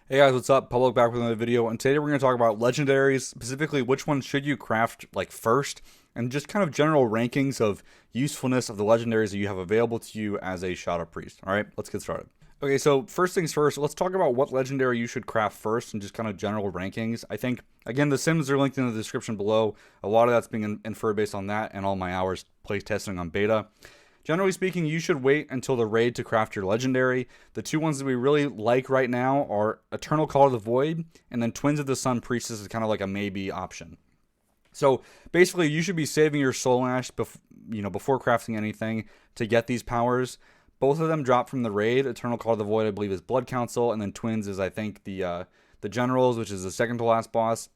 Hey guys, what's up? Public back with another video, and today we're going to talk about legendaries, specifically which ones should you craft like first, and just kind of general rankings of usefulness of the legendaries that you have available to you as a Shadow Priest. All right, let's get started. Okay, so first things first, let's talk about what legendary you should craft first and just kind of general rankings. I think, again, the sims are linked in the description below. A lot of that's being inferred based on that and all my hours play testing on beta. Generally speaking, you should wait until the raid to craft your legendary. The two ones that we really like right now are Eternal Call of the Void, and then Twins of the Sun Priestess is kind of like a maybe option. So basically, you should be saving your Soul Ash before crafting anything to get these powers. Both of them drop from the raid. Eternal Call of the Void, I believe, is Blood Council, and then Twins is, I think, the Generals, which is the second to last boss.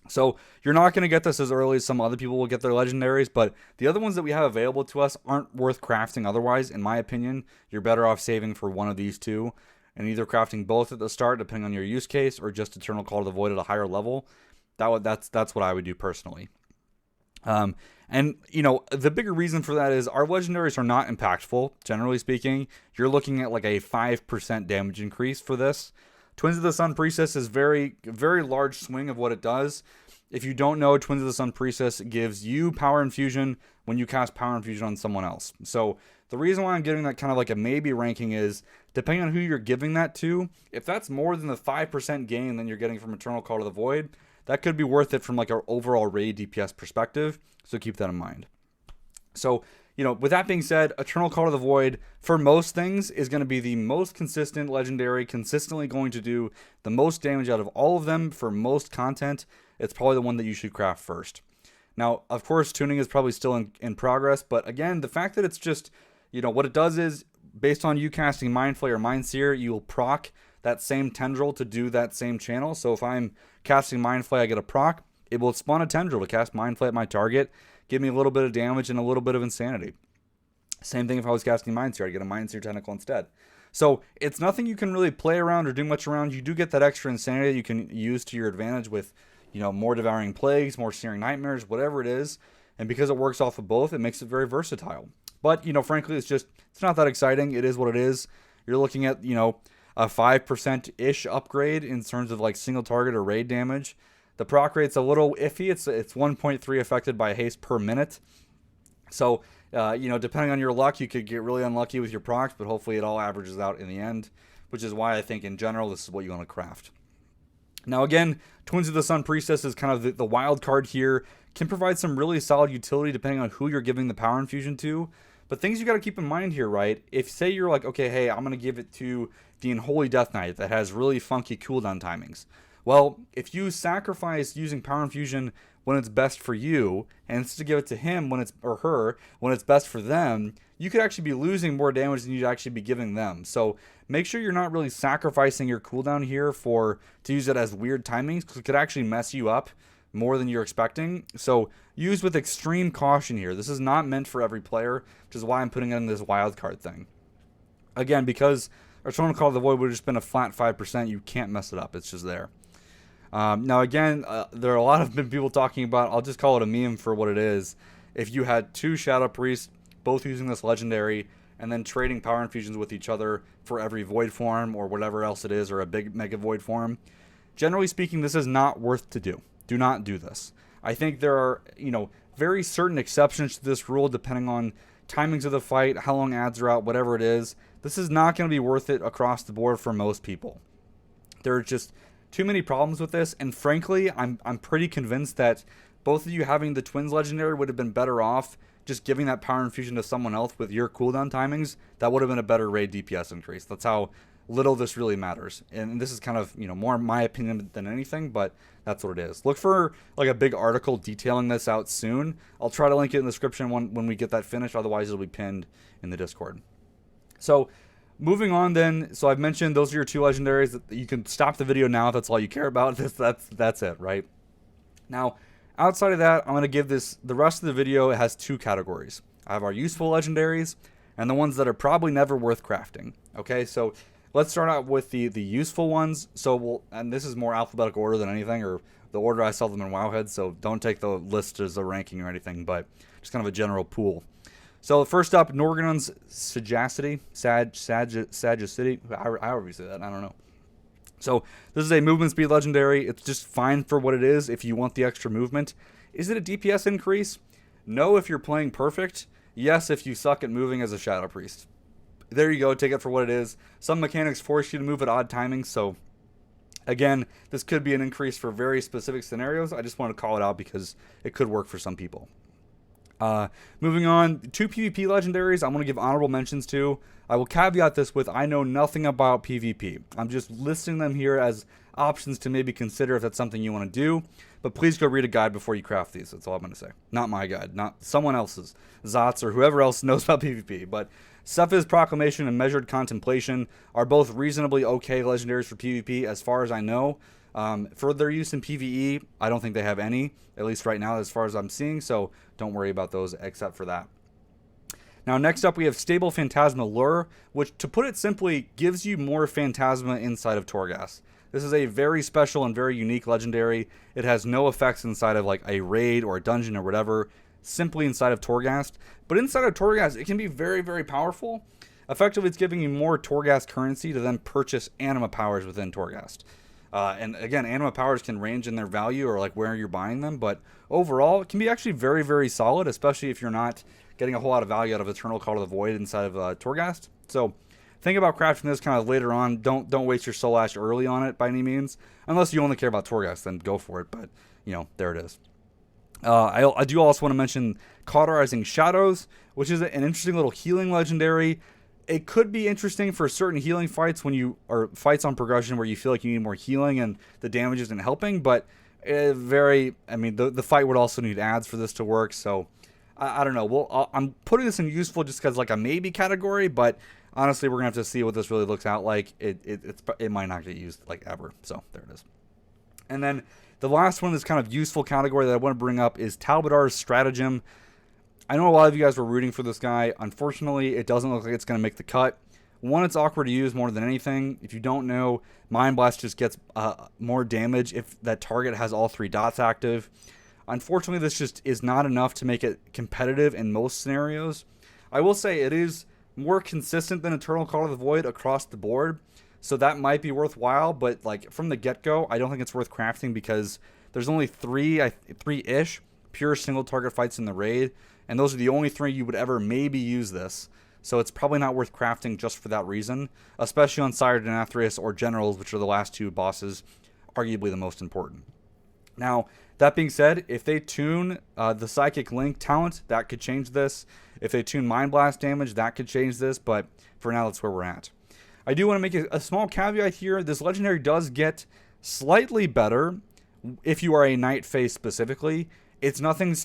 So you're not going to get this as early as some other people will get their legendaries, but the other ones that we have available to us aren't worth crafting otherwise. In my opinion, you're better off saving for one of these two and either crafting both at the start, depending on your use case, or just Eternal Call to the Void at a higher level. That's what I would do personally. And the bigger reason for that is our legendaries are not impactful. Generally speaking, you're looking at like a 5% damage increase for this. Twins of the Sun Priestess is very large swing of what it does. If you don't know, Twins of the Sun Priestess gives you power infusion when you cast power infusion on someone else. So the reason why I'm giving that kind of like a maybe ranking is, depending on who you're giving that to, if that's more than the 5% gain than you're getting from Eternal Call to the Void, that could be worth it from like our overall raid DPS perspective. So keep that in mind. So, with that being said, Eternal Call to the Void, for most things, is going to be the most consistent legendary, consistently going to do the most damage out of all of them for most content. It's probably the one that you should craft first. Now, of course, tuning is probably still in progress, but again, the fact that it's just, what it does is, based on you casting Mind Flayer or Mind Seer, you will proc that same tendril to do that same channel. So if I'm casting Mind Flay, I get a proc, it will spawn a tendril to cast Mind Flay at my target, give me a little bit of damage and a little bit of insanity. Same thing if I was casting Mind Seer, I'd get a Mind Seer tentacle instead. So it's nothing you can really play around or do much around. You do get that extra insanity you can use to your advantage with, more Devouring Plagues, more Searing Nightmares, whatever it is. And because it works off of both, it makes it very versatile. But, frankly, it's not that exciting. It is what it is. You're looking at, a 5%-ish upgrade in terms of like single target or raid damage. The proc rate's a little iffy. It's 1.3 affected by haste per minute. So, depending on your luck, you could get really unlucky with your procs, but hopefully it all averages out in the end, which is why I think in general this is what you want to craft. Now again, Twins of the Sun Priestess is kind of the wild card here. Can provide some really solid utility depending on who you're giving the power infusion to. But things you got to keep in mind here, right? If say you're like, okay, hey, I'm going to give it to the Unholy Death Knight that has really funky cooldown timings. Well, if you sacrifice using power infusion when it's best for you, and instead to give it to him when it's or her when it's best for them, you could actually be losing more damage than you'd actually be giving them. So make sure you're not really sacrificing your cooldown here to use it as weird timings, because it could actually mess you up more than you're expecting. So use with extreme caution here. This is not meant for every player, which is why I'm putting it in this wild card thing. Again, because Eternal Call of the Void would have just been a flat 5%, you can't mess it up. It's just there. Now again, there are a lot of people talking about, I'll just call it a meme for what it is. If you had two Shadow Priests, both using this legendary, and then trading power infusions with each other for every Void form or whatever else it is, or a big Mega Void form, generally speaking, this is not worth to do. Do not do this. I think there are, very certain exceptions to this rule depending on timings of the fight, how long ads are out, whatever it is. This is not going to be worth it across the board for most people. There are just too many problems with this, and frankly, I'm pretty convinced that both of you having the Twins legendary would have been better off just giving that power infusion to someone else with your cooldown timings. That would have been a better raid DPS increase. That's how little this really matters, and this is kind of more my opinion than anything, but that's what it is. Look for like a big article detailing this out soon. I'll try to link it in the description when we get that finished, otherwise it'll be pinned in the Discord. So moving on then, so I've mentioned those are your two legendaries. You can stop the video now if that's all you care about. That's it, right? Now outside of that, I'm going to give the rest of the video. It has two categories. I have our useful legendaries and the ones that are probably never worth crafting. Okay, so let's start out with the useful ones. So and this is more alphabetical order than anything, or the order I saw them in Wowhead, so don't take the list as a ranking or anything, but just kind of a general pool. So first up, Norgannon's Sagacity, Sagacity, however you say that, I don't know. So this is a movement speed legendary. It's just fine for what it is if you want the extra movement. Is it a DPS increase? No, if you're playing perfect. Yes, if you suck at moving as a Shadow Priest. There you go, take it for what it is. Some mechanics force you to move at odd timings, so again, this could be an increase for very specific scenarios. I just want to call it out because it could work for some people. Moving on, 2 PvP legendaries I'm going to give honorable mentions to. I will caveat this with I know nothing about PvP. I'm just listing them here as options to maybe consider if that's something you want to do. But please go read a guide before you craft these. That's all I'm going to say. Not my guide, not someone else's. Zot's or whoever else knows about PvP. But Cephas Proclamation and Measured Contemplation are both reasonably okay legendaries for PvP as far as I know. For their use in PvE, I don't think they have any, at least right now as far as I'm seeing, so don't worry about those except for that. Now next up we have Stable Phantasma Lure, which to put it simply gives you more Phantasma inside of Torghast. This is a very special and very unique legendary. It has no effects inside of like a raid or a dungeon or whatever, simply inside of Torghast. But inside of Torghast it can be very, very powerful. Effectively it's giving you more Torghast currency to then purchase anima powers within Torghast. And again, anima powers can range in their value or like where you're buying them, but overall it can be actually very, very solid, especially if you're not getting a whole lot of value out of Eternal Call to the Void inside of Torghast. So think about crafting this kind of later on. Don't waste your soul ash early on it by any means, unless you only care about Torghast, then go for it. But you know, there it is. I do also want to mention Cauterizing Shadows, which is an interesting little healing legendary. It could be interesting for certain healing fights when you or fights on progression where you feel like you need more healing and the damage isn't helping. But the fight would also need adds for this to work. So I don't know. Well, I'm putting this in useful just because like a maybe category, but honestly, we're gonna have to see what this really looks out like. It might not get used like ever. So there it is. And then the last one, this kind of useful category that I want to bring up is Talbadar's Stratagem. I know a lot of you guys were rooting for this guy. Unfortunately, it doesn't look like it's going to make the cut. One, it's awkward to use more than anything. If you don't know, Mind Blast just gets more damage if that target has all 3 dots active. Unfortunately, this just is not enough to make it competitive in most scenarios. I will say it is more consistent than Eternal Call to the Void across the board, so that might be worthwhile, but like from the get-go, I don't think it's worth crafting because there's only 3-ish pure single target fights in the raid, and those are the only 3 you would ever maybe use this. So it's probably not worth crafting just for that reason, especially on Sire Denathrius or Generals, which are the last 2 bosses, arguably the most important. Now, that being said, if they tune the Psychic Link talent, that could change this. If they tune Mind Blast damage, that could change this, but for now, that's where we're at. I do want to make a small caveat here. This legendary does get slightly better if you are a Night Phase specifically. It's nothing,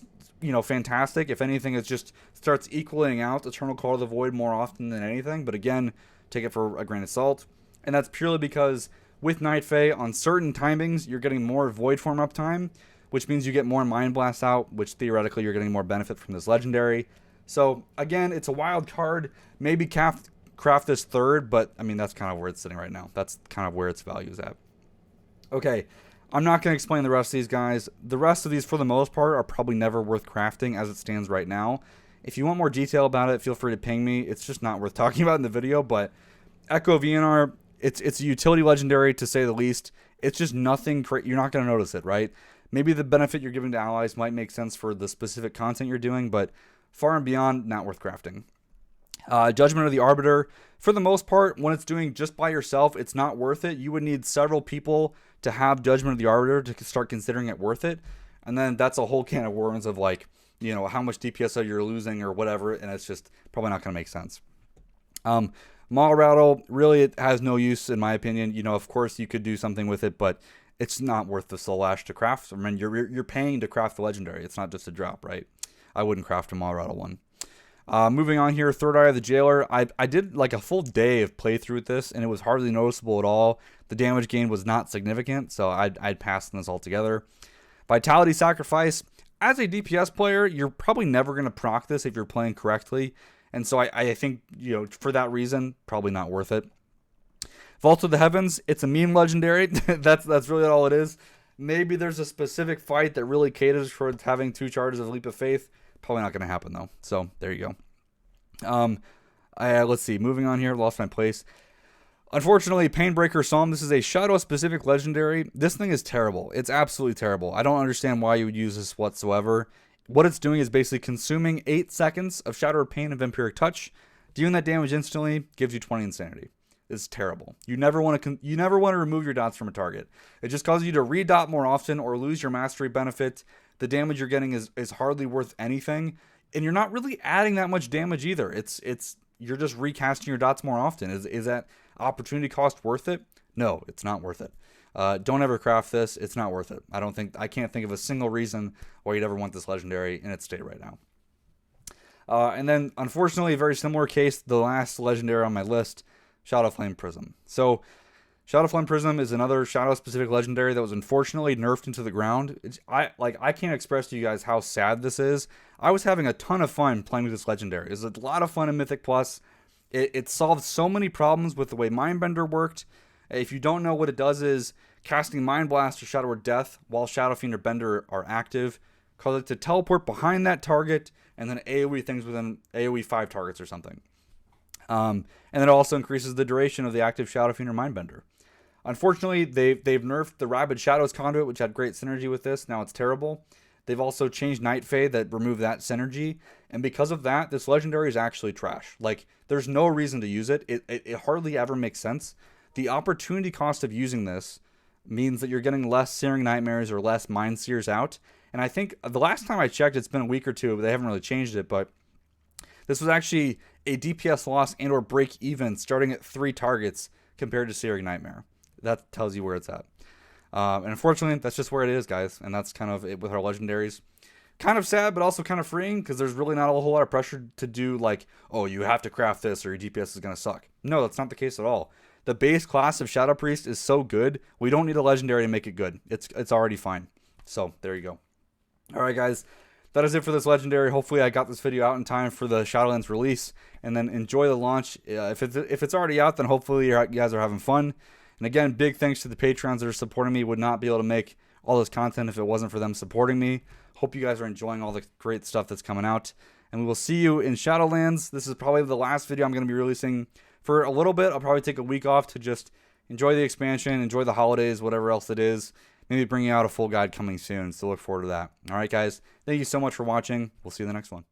fantastic. If anything, it just starts equaling out Eternal Call to the Void more often than anything. But again, take it for a grain of salt. And that's purely because with Night Fae, on certain timings, you're getting more Void Form uptime, which means you get more Mind Blast out, which theoretically you're getting more benefit from this legendary. So again, it's a wild card. Maybe craft this third, but I mean, that's kind of where it's sitting right now. That's kind of where its value is at. Okay. I'm not going to explain the rest of these guys. The rest of these, for the most part, are probably never worth crafting as it stands right now. If you want more detail about it, feel free to ping me. It's just not worth talking about in the video, but Echo of Eonar, it's a utility legendary to say the least. It's just nothing, you're not going to notice it, right? Maybe the benefit you're giving to allies might make sense for the specific content you're doing, but far and beyond, not worth crafting. Judgment of the Arbiter, for the most part, when it's doing just by yourself, it's not worth it. You would need several people to have Judgment of the Arbiter to start considering it worth it. And then that's a whole can of worms of like, how much DPS you're losing or whatever, and it's just probably not going to make sense. Maw Rattle, really it has no use in my opinion. Of course you could do something with it, but it's not worth the soul ash to craft. I mean, you're paying to craft the legendary. It's not just a drop, right? I wouldn't craft a Maw Rattle one. Moving on here, Third Eye of the Jailer. I did like a full day of playthrough with this, and it was hardly noticeable at all. The damage gain was not significant, so I'd pass on this altogether. Vitality Sacrifice. As a DPS player, you're probably never going to proc this if you're playing correctly, and so I think, for that reason, probably not worth it. Vault of the Heavens. It's a meme legendary. that's really all it is. Maybe there's a specific fight that really caters for having 2 charges of Leap of Faith. Probably not going to happen, though. So, there you go. Let's see. Moving on here. Lost my place. Unfortunately, Painbreaker Psalm, this is a shadow-specific legendary. This thing is terrible. It's absolutely terrible. I don't understand why you would use this whatsoever. What it's doing is basically consuming 8 seconds of Shadow of Pain and Vampiric Touch. Dealing that damage instantly gives you 20 Insanity. It's terrible. You never want to remove your dots from a target. It just causes you to redot more often or lose your mastery benefit. The damage you're getting is hardly worth anything, and you're not really adding that much damage either. You're just recasting your dots more often. Is that opportunity cost worth it? No, it's not worth it. Don't ever craft this. It's not worth it. I can't think of a single reason why you'd ever want this legendary in its state right now. And then, unfortunately, a very similar case, the last legendary on my list, Shadowflame Prism. So, Shadowflame Prism is another shadow-specific legendary that was unfortunately nerfed into the ground. I can't express to you guys how sad this is. I was having a ton of fun playing with this legendary. It was a lot of fun in Mythic Plus. It solved so many problems with the way Mindbender worked. If you don't know, what it does is casting Mind Blast or Shadow or Death while Shadow Fiend or Bender are active, cause it to teleport behind that target and then AoE things within AoE 5 targets or something. And it also increases the duration of the active Shadow Fiend or Mindbender. Unfortunately, they've nerfed the Rabid Shadows Conduit, which had great synergy with this. Now it's terrible. They've also changed Night Fade that removed that synergy. And because of that, this legendary is actually trash. Like, there's no reason to use it. It hardly ever makes sense. The opportunity cost of using this means that you're getting less Searing Nightmares or less Mind Seers out. And I think the last time I checked, it's been a week or two, but they haven't really changed it. But this was actually a DPS loss and or break even starting at 3 targets compared to Searing Nightmare. That tells you where it's at. And unfortunately, that's just where it is, guys. And that's kind of it with our legendaries. Kind of sad, but also kind of freeing, because there's really not a whole lot of pressure to do like, oh, you have to craft this or your DPS is going to suck. No, that's not the case at all. The base class of Shadow Priest is so good, we don't need a legendary to make it good. It's already fine. So, there you go. Alright, guys. That is it for this legendary. Hopefully I got this video out in time for the Shadowlands release. And then enjoy the launch. If it's already out, then hopefully you guys are having fun. And again, big thanks to the Patrons that are supporting me. Would not be able to make all this content if it wasn't for them supporting me. Hope you guys are enjoying all the great stuff that's coming out. And we will see you in Shadowlands. This is probably the last video I'm going to be releasing for a little bit. I'll probably take a week off to just enjoy the expansion, enjoy the holidays, whatever else it is. Maybe bringing out a full guide coming soon. So look forward to that. All right, guys. Thank you so much for watching. We'll see you in the next one.